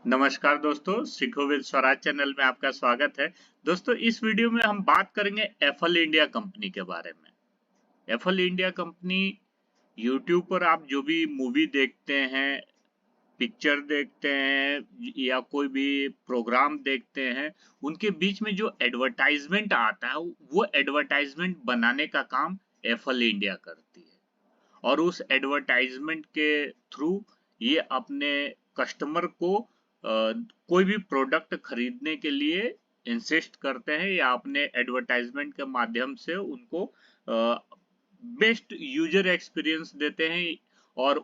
नमस्कार दोस्तों, सीखो विद स्वराज चैनल में आपका स्वागत है। दोस्तों, इस वीडियो में हम बात करेंगे एफल इंडिया कंपनी के बारे में। एफल इंडिया कंपनी यूट्यूब पर आप जो भी मूवी देखते हैं, पिक्चर देखते हैं या कोई भी प्रोग्राम देखते हैं, उनके बीच में जो एडवर्टाइजमेंट आता है वो एडवर्टाइजमेंट बनाने का काम एफल इंडिया करती है। और उस एडवर्टाइजमेंट के थ्रू ये अपने कस्टमर को कोई भी प्रोडक्ट खरीदने के लिए इंसिस्ट करते हैं या अपने एडवर्टाइजमेंट के माध्यम से उनको बेस्ट यूजर एक्सपीरियंस देते हैं। और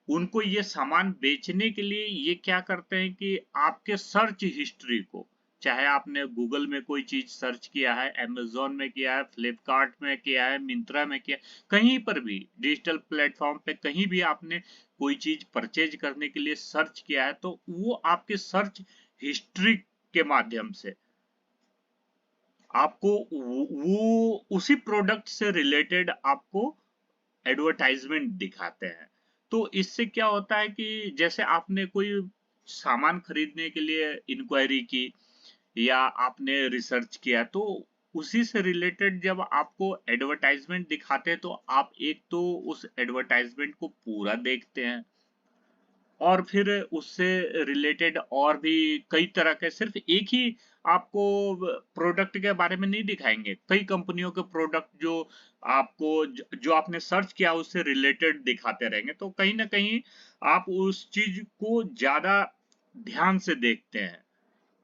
उनको ये सामान बेचने के लिए ये क्या करते हैं कि आपके सर्च हिस्ट्री को, चाहे आपने गूगल में कोई चीज सर्च किया है, अमेजोन में किया है, फ्लिपकार्ट में किया है, मिंत्रा में किया, कहीं पर भी डिजिटल प्लेटफॉर्म पे कहीं भी आपने कोई चीज परचेज करने के लिए सर्च किया है, तो वो आपके सर्च हिस्ट्री के माध्यम से आपको वो उसी प्रोडक्ट से रिलेटेड आपको एडवर्टाइजमेंट दिखाते हैं। तो इससे क्या होता है कि जैसे आपने कोई सामान खरीदने के लिए इंक्वायरी की या आपने रिसर्च किया, तो उसी से रिलेटेड जब आपको एडवर्टाइजमेंट दिखाते हैं तो आप एक तो उस एडवर्टाइजमेंट को पूरा देखते हैं और फिर उससे रिलेटेड और भी कई तरह के, सिर्फ एक ही आपको प्रोडक्ट के बारे में नहीं दिखाएंगे, कई कंपनियों के प्रोडक्ट जो आपको जो आपने सर्च किया उससे रिलेटेड दिखाते रहेंगे। तो कहीं ना कहीं आप उस चीज को ज्यादा ध्यान से देखते हैं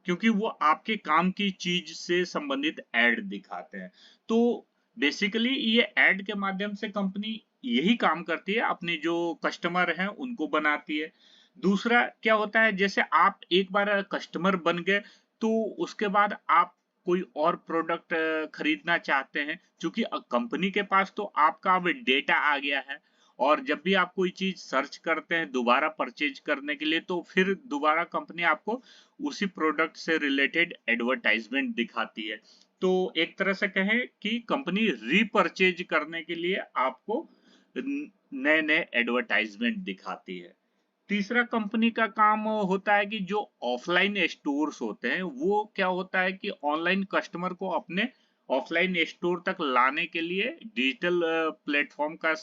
क्योंकि वो आपके काम की चीज से संबंधित एड दिखाते हैं। तो बेसिकली ये एड के माध्यम से कंपनी यही काम करती है, अपने जो कस्टमर हैं उनको बनाती है। दूसरा क्या होता है, जैसे आप एक बार कस्टमर बन गए तो उसके बाद आप कोई और प्रोडक्ट खरीदना चाहते हैं, क्योंकि कंपनी के पास तो आपका अब डेटा आ गया है। और जब भी आप कोई चीज सर्च करते हैं दोबारा परचेज करने के लिए, तो फिर दोबारा कंपनी आपको उसी प्रोडक्ट से रिलेटेड एडवर्टाइजमेंट दिखाती है। तो एक तरह से कहें कि कंपनी रीपरचेज करने के लिए आपको नए नए एडवर्टाइजमेंट दिखाती है। तीसरा कंपनी का काम होता है कि जो ऑफलाइन स्टोर्स होते हैं वो क्या होता है कि ऑनलाइन कस्टमर को अपने ऑफलाइन स्टोर तक लाने के लिए डिजिटल प्लेटफॉर्म का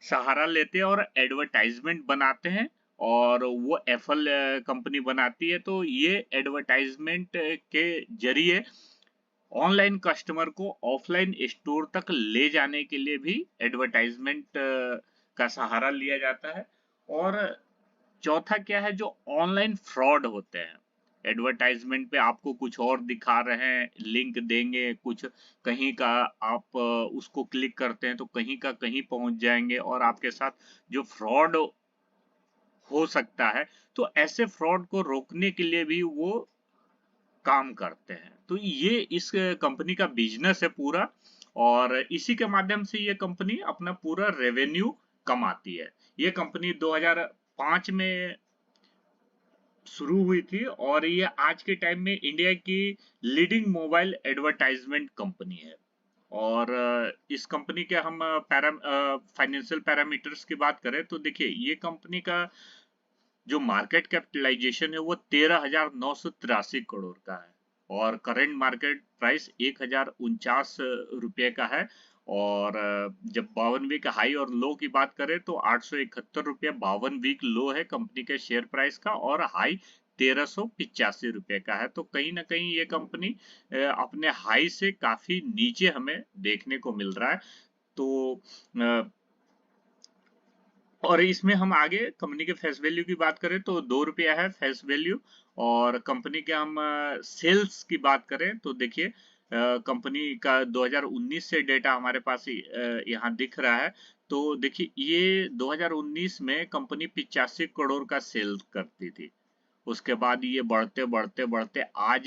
सहारा लेते हैं और एडवर्टाइजमेंट बनाते हैं। और वो एफल कंपनी बनाती है, तो ये एडवर्टाइजमेंट के जरिए ऑनलाइन कस्टमर को ऑफलाइन स्टोर तक ले जाने के लिए भी एडवर्टाइजमेंट का सहारा लिया जाता है। और चौथा क्या है, जो ऑनलाइन फ्रॉड होते हैं, एडवर्टाइजमेंट पे आपको कुछ और दिखा रहे हैं, लिंक देंगे कुछ, कहीं का आप उसको क्लिक करते हैं तो कहीं का कहीं पहुंच जाएंगे और आपके साथ जो फ्रॉड हो सकता है, तो ऐसे फ्रॉड को रोकने के लिए भी वो काम करते हैं। तो ये इस कंपनी का बिजनेस है पूरा, और इसी के माध्यम से ये कंपनी अपना पूरा रेवेन्यू कमाती है। ये कंपनी 2005 में शुरू हुई थी और ये आज के टाइम में इंडिया की लीडिंग मोबाइल एडवर्टाइजमेंट कंपनी है। और इस कंपनी के हम फाइनेंशियल पैरामीटर्स की बात करें तो देखिए, ये कंपनी का जो मार्केट कैपिटलाइजेशन है वो 13,983 करोड़ का है और करंट मार्केट प्राइस 1,049 रुपये का है। और जब 52 वीक हाई और लो की बात करें तो 871 रुपये 52 वीक लो है कंपनी के शेयर प्राइस का, और हाई 1,385 रुपये का है। तो कहीं ना कहीं ये कंपनी अपने हाई से काफी नीचे हमें देखने को मिल रहा है। तो और इसमें हम आगे कंपनी के फेस वैल्यू की बात करें तो 2 रुपया है फेस वैल्यू। और कंपनी के हम सेल्स की बात करें तो देखिए, कंपनी का 2019 से डेटा हमारे पास यहाँ दिख रहा है। तो देखिए, ये 2019 में कंपनी 85 करोड़ का सेल करती थी। उसके बाद ये बढ़ते बढ़ते बढ़ते आज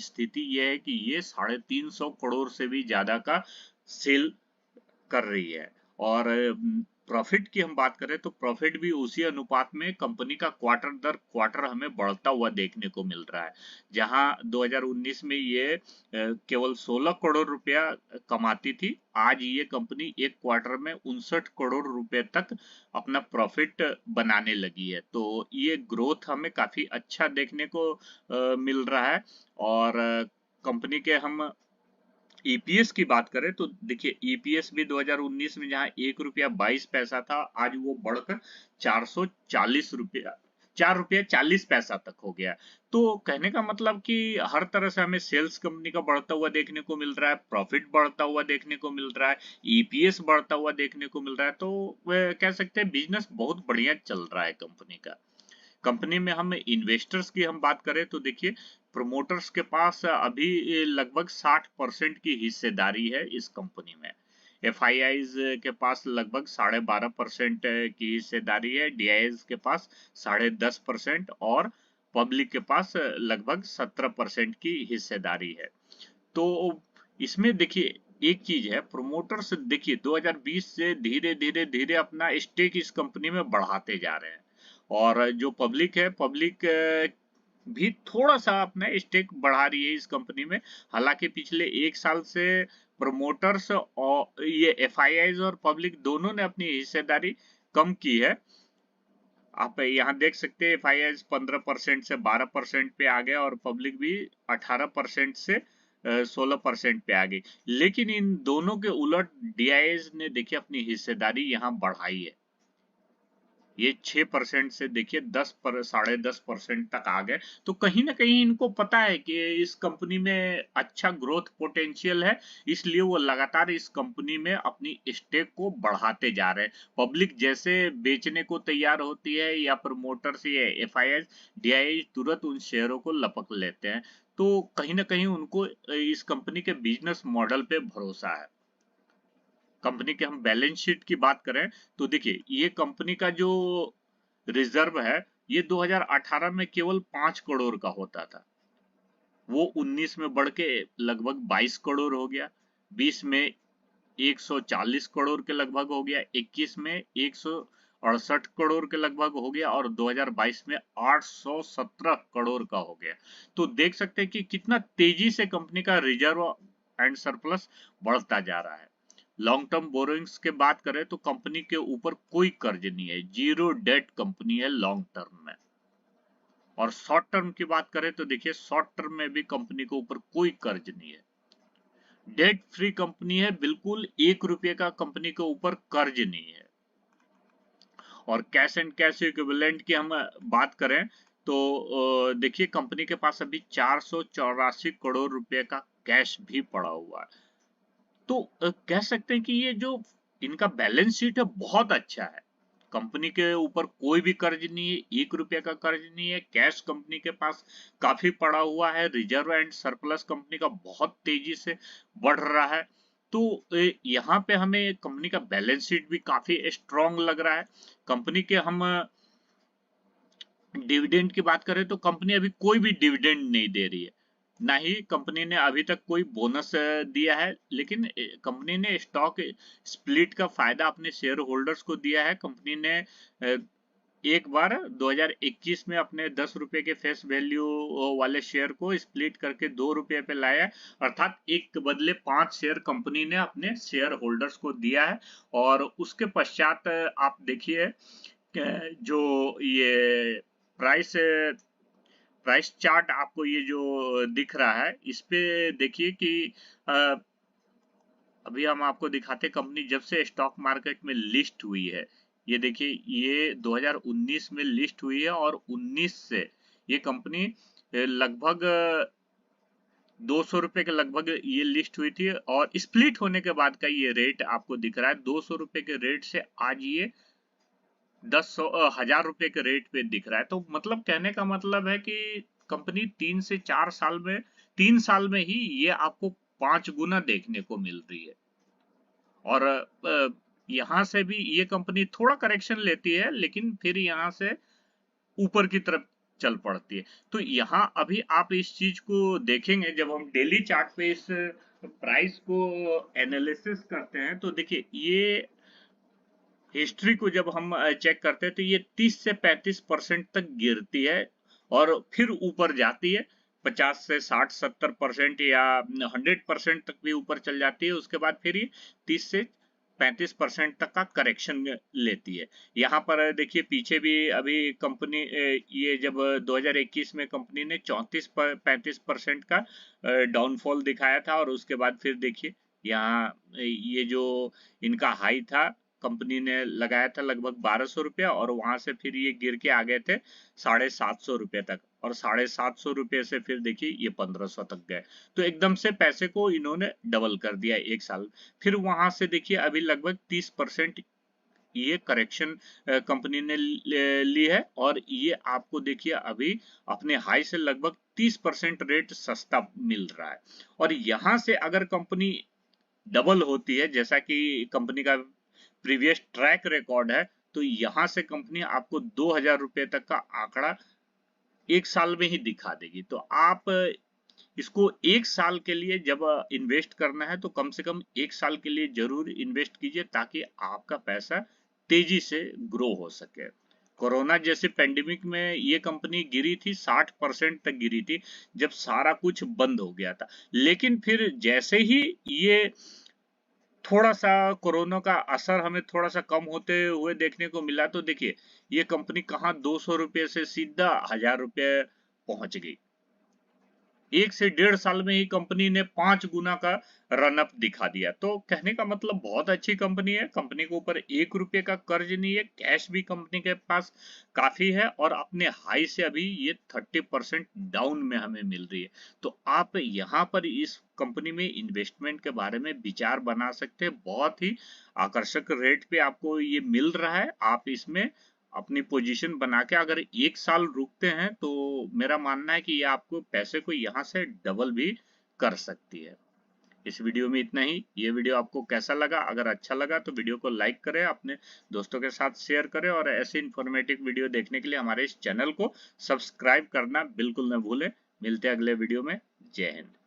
स्थिति ये है कि ये 350 करोड़ से भी ज्यादा का सेल कर रही है। और प्रॉफिट की हम बात करें तो प्रॉफिट भी उसी अनुपात में कंपनी का क्वार्टर दर क्वार्टर हमें बढ़ता हुआ देखने को मिल रहा है। जहां 2019 में ये केवल 16 करोड़ रुपया कमाती थी, आज ये कंपनी एक क्वार्टर में 59 करोड़ रुपए तक अपना प्रॉफिट बनाने लगी है। तो ये ग्रोथ हमें काफी अच्छा देखने को मिल रहा है। और कंपनी के हम ईपीएस की बात करें तो देखिए ईपीएस भी 2019 में जहां 1 रुपया 22 पैसा था, आज वो बढ़कर 440 रुपया 4 रुपया 40 पैसा तक हो गया। तो कहने का मतलब कि हर तरह से हमें सेल्स कंपनी का बढ़ता हुआ देखने को मिल रहा है, प्रॉफिट बढ़ता हुआ देखने को मिल रहा है, ईपीएस बढ़ता हुआ देखने को मिल रहा है। तो वह कह सकते हैं बिजनेस बहुत बढ़िया चल रहा है कंपनी का। कंपनी में हम इन्वेस्टर्स की हम बात करें तो देखिए प्रोमोटर्स के पास अभी लगभग 60% की हिस्सेदारी है इस कंपनी में। एफआईआईज के पास लगभग 12.5% की हिस्सेदारी है, डीआईएस के पास 10.5% और पब्लिक के पास लगभग 17% की हिस्सेदारी है। तो इसमें देखिए एक चीज है, प्रोमोटर्स देखिए 2020 से धीरे धीरे धीरे अपना स्टेक इस कंपनी में बढ़ाते जा रहे हैं। और जो पब्लिक है, पब्लिक भी थोड़ा सा अपना स्टेक बढ़ा रही है इस कंपनी में। हालांकि पिछले 1 साल से प्रमोटर्स और ये एफआईआईज और पब्लिक दोनों ने अपनी हिस्सेदारी कम की है। आप यहाँ देख सकते हैं एफआईआईज 15% से 12% पे आ गया और पब्लिक भी 18% से 16% पे आ गई। लेकिन इन दोनों के उलट डीआईएस ने देखिए अपनी हिस्सेदारी यहाँ बढ़ाई है। ये 6% से देखिए 10.5% तक आ गए। तो कहीं ना कहीं इनको पता है कि इस कंपनी में अच्छा ग्रोथ पोटेंशियल है, इसलिए वो लगातार इस कंपनी में अपनी स्टेक को बढ़ाते जा रहे हैं। पब्लिक जैसे बेचने को तैयार होती है या प्रमोटर्स या एफआईआई डीआईआई तुरंत उन शेयरों को लपक लेते हैं। तो कहीं ना कहीं उनको इस कंपनी के बिजनेस मॉडल पे भरोसा है। कंपनी के हम बैलेंस शीट की बात करें तो देखिए ये कंपनी का जो रिजर्व है ये 2018 में केवल 5 करोड़ का होता था, वो 19 में बढ़ के लगभग 22 करोड़ हो गया, 20 में 140 करोड़ के लगभग हो गया, 21 में 168 करोड़ के लगभग हो गया और 2022 में 817 करोड़ का हो गया। तो देख सकते हैं कि कितना तेजी से कंपनी का रिजर्व एंड सरप्लस बढ़ता जा रहा है। लॉन्ग टर्म बोरोइंग्स के बात करें तो कंपनी के ऊपर कोई कर्ज नहीं है, जीरो डेट कंपनी है लॉन्ग टर्म में। और शॉर्ट टर्म की बात करें तो देखिए शॉर्ट टर्म में भी कंपनी के ऊपर कोई कर्ज नहीं है, डेट फ्री कंपनी है, बिल्कुल 1 रुपये का कंपनी के ऊपर कर्ज नहीं है। और कैश एंड कैश इक्विवेलेंट की हम बात करें तो देखिए कंपनी के पास अभी 484 करोड़ रुपए का कैश भी पड़ा हुआ है। तो कह सकते हैं कि ये जो इनका बैलेंस शीट है बहुत अच्छा है। कंपनी के ऊपर कोई भी कर्ज नहीं है, 1 रुपये का कर्ज नहीं है, कैश कंपनी के पास काफी पड़ा हुआ है, रिजर्व एंड सरप्लस कंपनी का बहुत तेजी से बढ़ रहा है। तो यहाँ पे हमें कंपनी का बैलेंस शीट भी काफी स्ट्रॉन्ग लग रहा है। कंपनी के हम डिविडेंड की बात करें तो कंपनी अभी कोई भी डिविडेंड नहीं दे रही है, ना ही कंपनी ने अभी तक कोई बोनस दिया है। लेकिन कंपनी ने स्टॉक स्प्लिट का फायदा अपने शेयर होल्डर्स को दिया है। कंपनी ने एक बार 2021 में अपने 10 रुपए के फेस वैल्यू वाले शेयर को स्प्लिट करके 2 रुपए पे लाया, अर्थात एक के बदले 5 शेयर कंपनी ने अपने शेयर होल्डर्स को दिया है। और उसके पश्चात आप देखिए जो ये प्राइस प्राइस चार्ट आपको ये जो दिख रहा है, इस पे देखिए कि अभी हम आपको दिखाते कंपनी जब से स्टॉक मार्केट में लिस्ट हुई है। ये देखिए ये 2019 में लिस्ट हुई है और 19 से ये कंपनी लगभग 200 रुपए के लगभग ये लिस्ट हुई थी और स्प्लिट होने के बाद का ये रेट आपको दिख रहा है। 200 रुपए के रेट से आज ये 10,000 रुपए के रेट पे दिख रहा है। तो मतलब कहने का मतलब है कि कंपनी 3 से 4 साल में 3 साल में ही ये आपको 5 गुना देखने को मिल रही है। और यहाँ से भी ये कंपनी थोड़ा करेक्शन लेती है लेकिन फिर यहाँ से ऊपर की तरफ चल पड़ती है। तो यहाँ अभी आप इस चीज को देखेंगे जब हम डेली चार्ट पे इस प्राइस को एनालिसिस करते हैं तो देखिए ये हिस्ट्री को जब हम चेक करते हैं तो ये 30 से 35% तक गिरती है और फिर ऊपर जाती है 50 से 60-70% या 100% तक भी ऊपर चल जाती है। उसके बाद फिर ये 30 से 35% तक का करेक्शन लेती है। यहाँ पर देखिए पीछे भी अभी कंपनी ये जब 2021 में कंपनी ने 34-35% का डाउनफॉल दिखाया था और उसके बाद फिर देखिए यहाँ ये जो इनका हाई था कंपनी ने लगाया था लगभग 1200 रुपया और वहां से फिर ये गिर के आ गए थे 750 रुपये तक और 750 रुपये से फिर देखिए ये 1500 तक गए। तो एकदम से पैसे को इन्होंने डबल कर दिया एक साल। फिर वहां से देखिए अभी लगभग 30% ये करेक्शन कंपनी ने ली है और ये आपको देखिए अभी अपने हाई से लगभग 30% रेट सस्ता मिल रहा है। और यहां से अगर कंपनी डबल होती है जैसा कि कंपनी का प्रीवियस ट्रैक रिकॉर्ड है तो यहां से कंपनी आपको 2000 रुपए तक का आंकड़ा एक साल में ही दिखा देगी। तो आप इसको एक साल के लिए जब इन्वेस्ट करना है तो कम से कम एक साल के लिए जरूर इन्वेस्ट कीजिए ताकि आपका पैसा तेजी से ग्रो हो सके। कोरोना जैसे पेंडेमिक में ये कंपनी गिरी थी 60% तक गिरी थी जब सारा कुछ बंद हो गया था। लेकिन फिर जैसे ही ये थोड़ा सा कोरोना का असर हमें थोड़ा सा कम होते हुए देखने को मिला तो देखिए ये कंपनी कहाँ 200 रुपये से सीधा 1000 रुपये पहुंच गई। 1 से 1.5 साल में ही कंपनी ने 5 गुना का रन अप दिखा दिया। तो कहने का मतलब बहुत अच्छी कंपनी है। कंपनी के ऊपर 1 रुपये का कर्ज नहीं है, कैश भी कंपनी के पास काफी है और अपने हाई से अभी ये 30% डाउन में हमें मिल रही है। तो आप यहाँ पर इस कंपनी में इन्वेस्टमेंट के बारे में विचार बना सकते हैं। बहुत ही आकर्षक रेट पे आपको ये मिल रहा है। आप इसमें अपनी पोजीशन बना के अगर एक साल रुकते हैं तो मेरा मानना है कि ये आपको पैसे को यहाँ से डबल भी कर सकती है। इस वीडियो में इतना ही। ये वीडियो आपको कैसा लगा? अगर अच्छा लगा तो वीडियो को लाइक करें, अपने दोस्तों के साथ शेयर करें और ऐसे इन्फॉर्मेटिव वीडियो देखने के लिए हमारे इस चैनल को सब्सक्राइब करना बिल्कुल न भूलें। मिलते हैं अगले वीडियो में। जय हिंद।